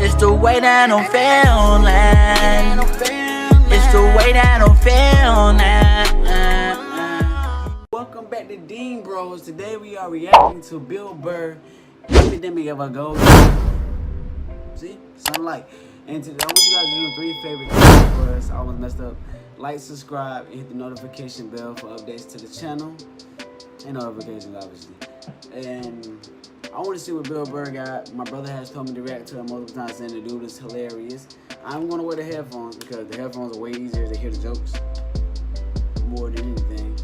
It's the way that I'm feeling. It's the way that I'm feeling. Welcome back to Dean Bros. Today we are reacting to Burr Epidemic of a Gold. See? Sunlight. And today I want you guys to do 3 favorite things for us. I almost messed up. Like, subscribe, and hit the notification bell for updates to the channel. And notifications, obviously. And I want to see what Burr got. My brother has told me to react to him multiple times, saying the dude is hilarious. I'm going to wear the headphones because the headphones are way easier to hear the jokes more than anything.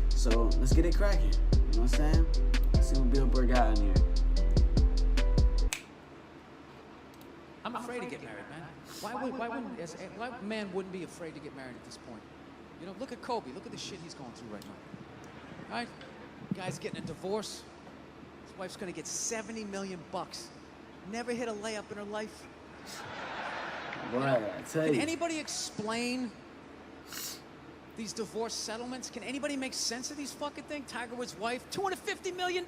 So let's get it cracking. You know what I'm saying? Let's see what Burr got in here. I'm afraid to get married, man. Why man wouldn't be afraid to get married at this point? You know, look at Kobe. Look at the shit he's going through right now. All right? Guy's getting a divorce. His wife's gonna get $70 million. Never hit a layup in her life. Right, I tell you. Can anybody explain these divorce settlements? Can anybody make sense of these fucking things? Tiger Woods' wife, $250 million.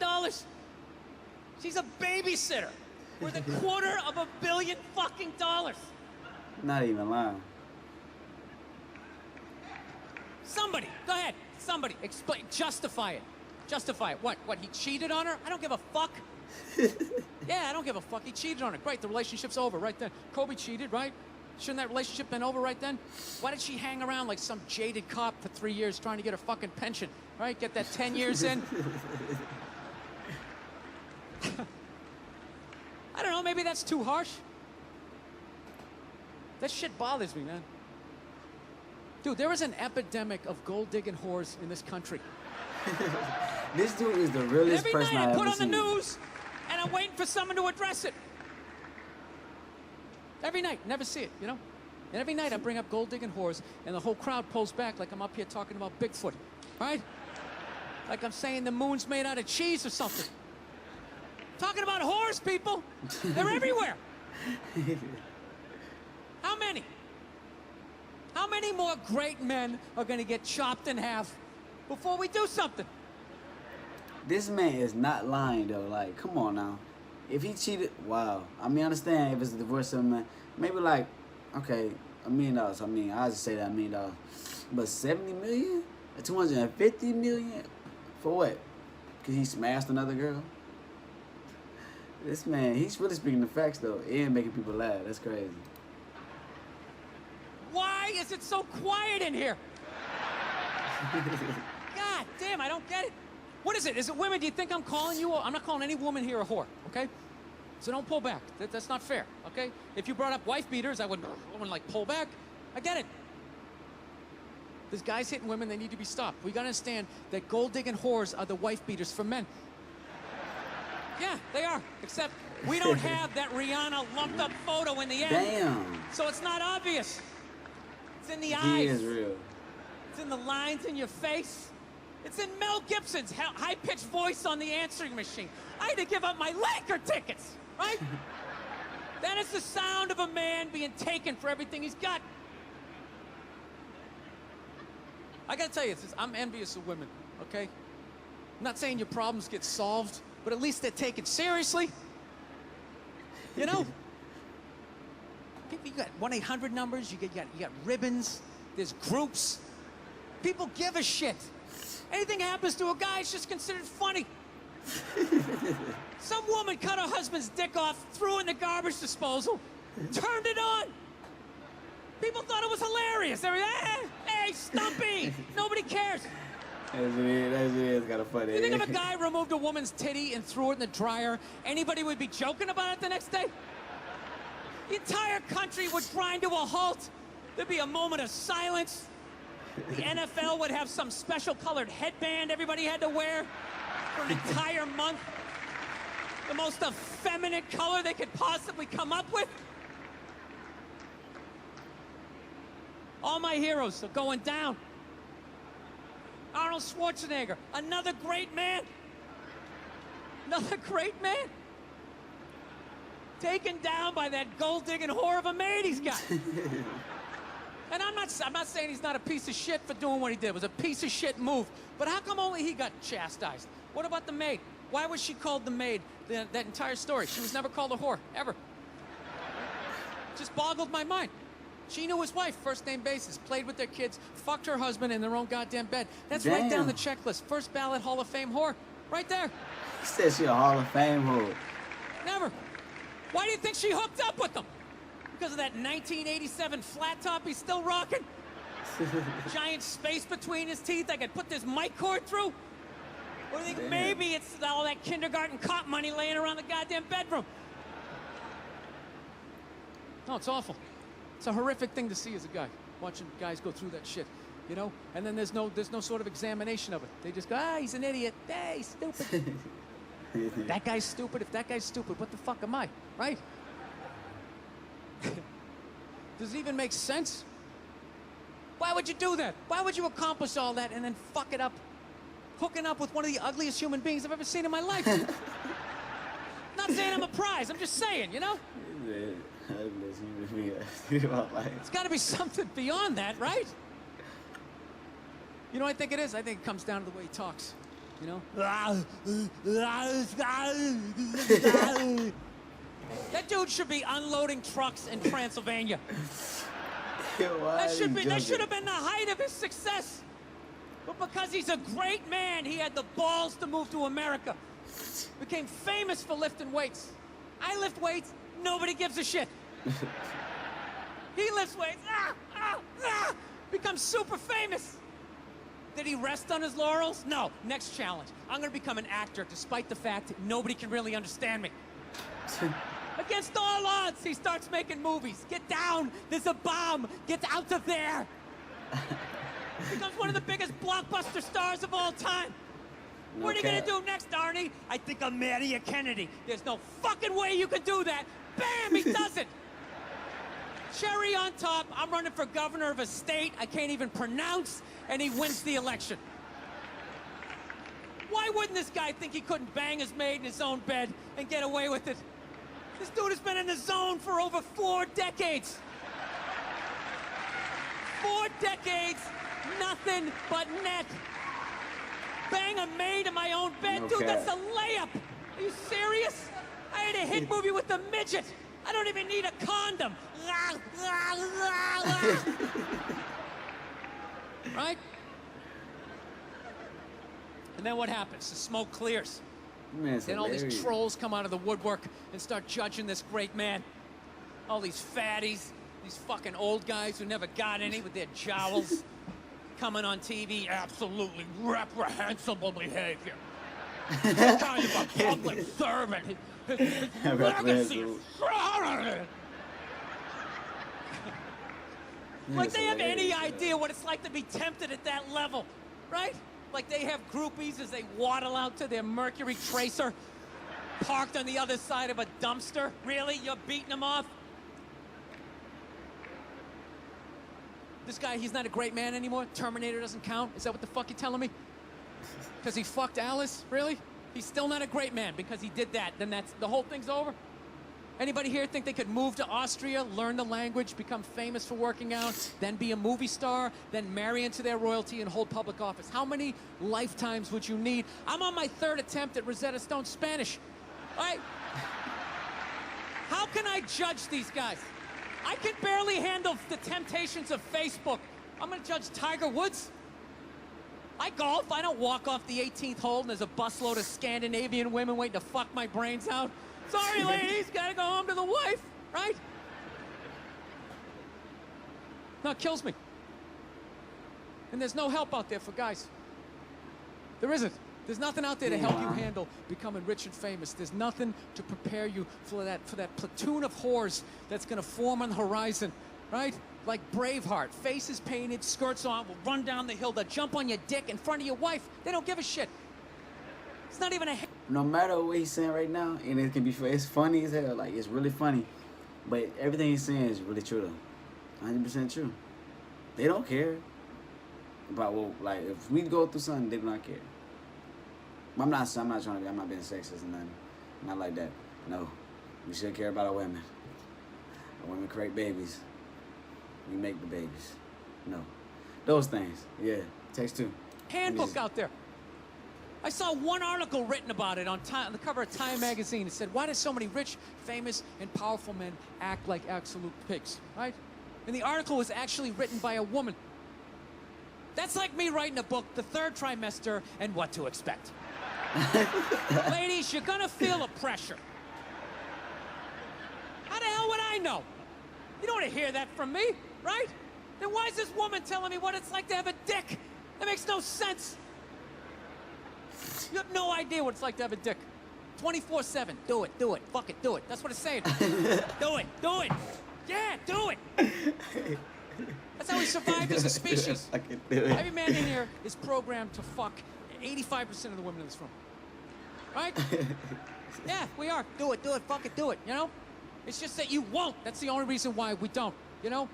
She's a babysitter worth $250 million fucking dollars. Not even lying. Somebody, go ahead. Somebody, explain, justify it. Justify it. What, he cheated on her? I don't give a fuck. Yeah, I don't give a fuck. He cheated on her. Great, the relationship's over right then. Kobe cheated, right? Shouldn't that relationship been over right then? Why did she hang around like some jaded cop for 3 years trying to get her fucking pension? Right? Get that 10 years in? I don't know, maybe that's too harsh. That shit bothers me, man. Dude, there is an epidemic of gold-digging whores in this country. This dude is the realest person I've ever seen. Every night I put on the news, and I'm waiting for someone to address it. Every night, never see it, you know? And every night I bring up gold-digging whores, and the whole crowd pulls back like I'm up here talking about Bigfoot, right? Like I'm saying the moon's made out of cheese or something. Talking about whores, people. They're everywhere. How many? How many more great men are going to get chopped in half before we do something? This man is not lying, though. Like, come on now. If he cheated, wow. I mean, I understand if it's a divorce settlement. Maybe like, okay, $1 million. I mean, I'll just say that $1 million. But 70 million? 250 million? For what? Because he smashed another girl? This man, he's really speaking the facts, though, and making people laugh. That's crazy. Why is it so quiet in here? God damn, I don't get it. What is it? Is it women? Do you think I'm calling you? I'm not calling any woman here a whore, okay? So don't pull back. That's not fair, okay? If you brought up wife beaters, I wouldn't like pull back. I get it. There's guys hitting women, they need to be stopped. We gotta understand that gold-digging whores are the wife beaters for men. Yeah, they are. Except we don't have that Rihanna lumped up photo in the end. Damn. So it's not obvious. It's in the eyes. He is real. It's in the lines in your face. It's in Mel Gibson's high-pitched voice on the answering machine. I had to give up my Laker tickets, right? That is the sound of a man being taken for everything he's got. I gotta tell you, I'm envious of women, okay? I'm not saying your problems get solved, but at least they're taken seriously. You know? You got 1-800 numbers, you got ribbons, there's groups. People give a shit. Anything happens to a guy, it's just considered funny. Some woman cut her husband's dick off, threw it in the garbage disposal, turned it on. People thought it was hilarious. They were, hey, Stumpy! Nobody cares. That's kind of funny. You think if a guy removed a woman's titty and threw it in the dryer, anybody would be joking about it the next day? The entire country would grind to a halt. There'd be a moment of silence. The NFL would have some special colored headband everybody had to wear for an entire month. The most effeminate color they could possibly come up with. All my heroes are going down. Arnold Schwarzenegger, another great man. Another great man. Taken down by that gold-digging whore of a maid he's got. And I'm not saying he's not a piece of shit for doing what he did. It was a piece of shit move. But how come only he got chastised? What about the maid? Why was she called the maid that entire story? She was never called a whore, ever. Just boggled my mind. She knew his wife, first name basis, played with their kids, fucked her husband in their own goddamn bed. That's right down the checklist. First ballot Hall of Fame whore. Right there. He said she a Hall of Fame whore. Never. Why do you think she hooked up with him? Because of that 1987 flat top he's still rocking? Giant space between his teeth I could put this mic cord through? Or do you think maybe it's all that kindergarten cop money laying around the goddamn bedroom? No, it's awful. It's a horrific thing to see as a guy, watching guys go through that shit, you know? And then there's no sort of examination of it. They just go, he's an idiot. He's stupid. That guy's stupid. If that guy's stupid, what the fuck am I, right? Does it even make sense? Why would you do that? Why would you accomplish all that and then fuck it up? Hooking up with one of the ugliest human beings I've ever seen in my life. Not saying I'm a prize, I'm just saying, you know? It's got to be something beyond that, right? You know what I think it is? I think it comes down to the way he talks, you know? That dude should be unloading trucks in Transylvania. That should have been the height of his success. But because he's a great man, he had the balls to move to America. Became famous for lifting weights. I lift weights, nobody gives a shit. He lifts weights, becomes super famous. Did he rest on his laurels? No. Next challenge. I'm gonna become an actor despite the fact that nobody can really understand me. Against all odds, he starts making movies. Get down, there's a bomb, get out of there. Becomes one of the biggest blockbuster stars of all time. What are you gonna do next, Arnie? I think I'll marry a Kennedy. There's no fucking way you can do that. Bam, he does it. Cherry on top, I'm running for governor of a state I can't even pronounce, and he wins the election. Why wouldn't this guy think he couldn't bang his maid in his own bed and get away with it? This dude has been in the zone for over 4 decades. 4 decades, nothing but net. Bang a maid in my own bed, dude, that's a layup. Are you serious? I had a hit movie with a midget. I don't even need a condom. Right? And then what happens? The smoke clears. Man, then all these trolls come out of the woodwork and start judging this great man. All these fatties, these fucking old guys who never got any with their jowls, coming on TV, absolutely reprehensible behavior. What kind of a public servant? His legacy is like they have any idea what it's like to be tempted at that level, right? Like they have groupies as they waddle out to their Mercury Tracer, parked on the other side of a dumpster. Really? You're beating them off? This guy, he's not a great man anymore? Terminator doesn't count? Is that what the fuck you're telling me? Because he fucked Alice? Really? He's still not a great man because he did that. Then that's the whole thing's over? Anybody here think they could move to Austria, learn the language, become famous for working out, then be a movie star, then marry into their royalty and hold public office? How many lifetimes would you need? I'm on my 3rd attempt at Rosetta Stone Spanish. All right? How can I judge these guys? I can barely handle the temptations of Facebook. I'm gonna judge Tiger Woods? I golf, I don't walk off the 18th hole and there's a busload of Scandinavian women waiting to fuck my brains out. Sorry, ladies, gotta go home to the wife, right? No, it kills me. And there's no help out there for guys. There isn't. There's nothing out there to help you handle becoming rich and famous. There's nothing to prepare you for that platoon of whores that's gonna form on the horizon, right? Like Braveheart, faces painted, skirts on, will run down the hill, they'll jump on your dick in front of your wife. They don't give a shit. It's not even a... No matter what he's saying right now, and it can be, it's funny as hell, like, it's really funny, but everything he's saying is really true, though. 100% true. They don't care about what, like, if we go through something, they do not care. I'm not trying to be, I'm not being sexist and nothing. Not like that. No. We should care about our women. Our women create babies. We make the babies. No. Those things. Yeah. Text 2. Handbook out there. I saw one article written about it on the cover of Time magazine. It said, why do so many rich, famous, and powerful men act like absolute pigs, right? And the article was actually written by a woman. That's like me writing a book, The Third Trimester and What to Expect. Ladies, you're gonna feel a pressure. How the hell would I know? You don't want to hear that from me, right? Then why is this woman telling me what it's like to have a dick? That makes no sense. You have no idea what it's like to have a dick. 24/7. Do it, fuck it, do it. That's what it's saying. Do it. Yeah, do it. That's how we survived as a species. I can do it. Every man in here is programmed to fuck 85% of the women in this room. Right? Yeah, we are. Do it, fuck it, do it, you know? It's just that you won't. That's the only reason why we don't, you know?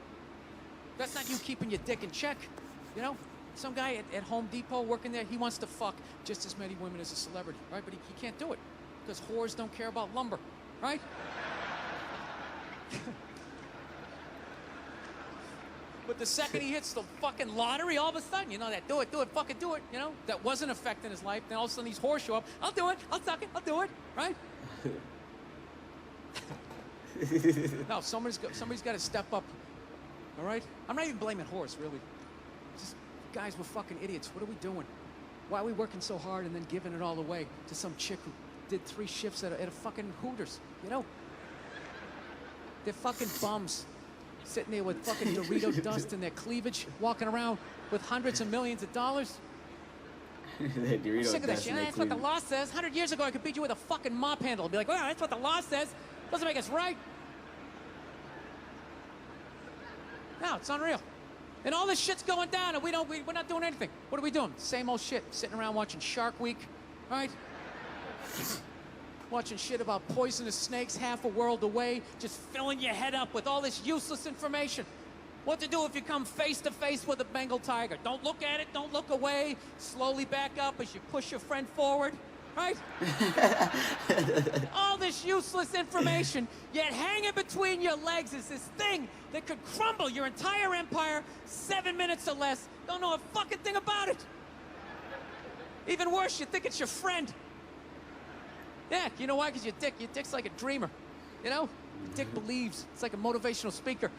That's not you keeping your dick in check, you know? Some guy at Home Depot working there, he wants to fuck just as many women as a celebrity, right? But he can't do it because whores don't care about lumber, right? But the second he hits the fucking lottery, all of a sudden, you know, that do it, fucking do it, you know? That wasn't affecting his life. Then all of a sudden these whores show up. I'll do it, I'll suck it, I'll do it, right? No, somebody's got to step up, all right? I'm not even blaming whores, really. Just, guys, we're fucking idiots. What are we doing? Why are we working so hard and then giving it all away to some chick who did 3 shifts at a fucking Hooters, you know? They're fucking bums. Sitting there with fucking Dorito dust in their cleavage, walking around with hundreds of millions of dollars. I'm sick of that shit. That's what the law says. 100 years ago, I could beat you with a fucking mop handle and be like, well, that's what the law says. Doesn't make us right. No, it's unreal. And all this shit's going down, and we're not doing anything. What are we doing? Same old shit. Sitting around watching Shark Week, right? Watching shit about poisonous snakes half a world away, just filling your head up with all this useless information. What to do if you come face to face with a Bengal tiger. Don't look at it, don't look away. Slowly back up as you push your friend forward, right? All this useless information, yet hanging between your legs is this thing that could crumble your entire empire 7 minutes or less. Don't know a fucking thing about it. Even worse, you think it's your friend. Yeah, you know why? Because your dick's like a dreamer, you know? Your dick believes. It's like a motivational speaker.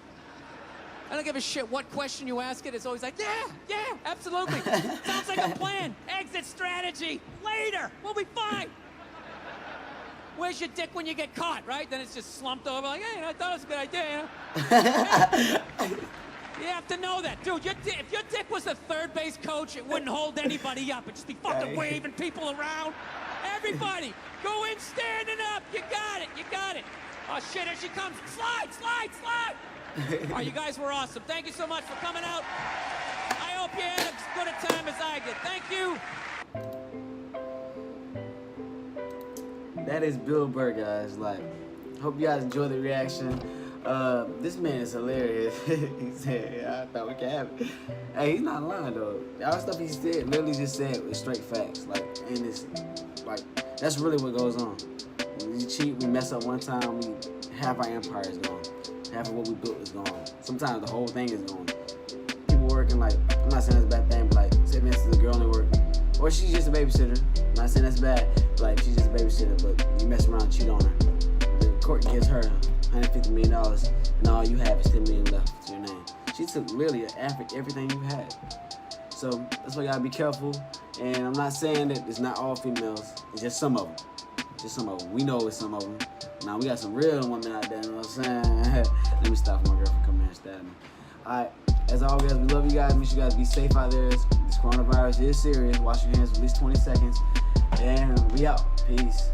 I don't give a shit what question you ask it. It's always like, yeah, absolutely. Sounds like a plan. Exit strategy. Later. We'll be fine. Where's your dick when you get caught, right? Then it's just slumped over like, hey, I thought it was a good idea, you know? You have to know that. Dude, if your dick was a third base coach, it wouldn't hold anybody up. It'd just be fucking waving people around. Everybody, go in standing up. You got it. Oh, shit, here she comes. Slide. Oh, you guys were awesome. Thank you so much for coming out. I hope you had as good a time as I did. Thank you. That is Bill Burr, guys. Like, hope you guys enjoy the reaction. This man is hilarious. He said, yeah, I thought we could have it. Hey, he's not lying, though. All the stuff he said, literally just said with straight facts. Like, and it's, like, that's really what goes on. When we cheat, we mess up one time, half our empire is gone. Half of what we built is gone. Sometimes the whole thing is gone. People working, like, I'm not saying that's a bad thing, but, like, say, for instance, a girl only work, or she's just a babysitter. I'm not saying that's bad, but, like, she's just a babysitter, but you mess around and cheat on her. The court gives her $150 million, and all you have is $10 million left to your name. She took really everything you had. So that's why you gotta be careful. And I'm not saying that it's not all females. It's just some of them. Just some of them. We know it's some of them. Now we got some real women out there. You know what I'm saying? Let me stop my girl from coming here and stabbing me. All right. As always, we love you guys. Make sure you guys be safe out there. This coronavirus is serious. Wash your hands for at least 20 seconds. And we out. Peace.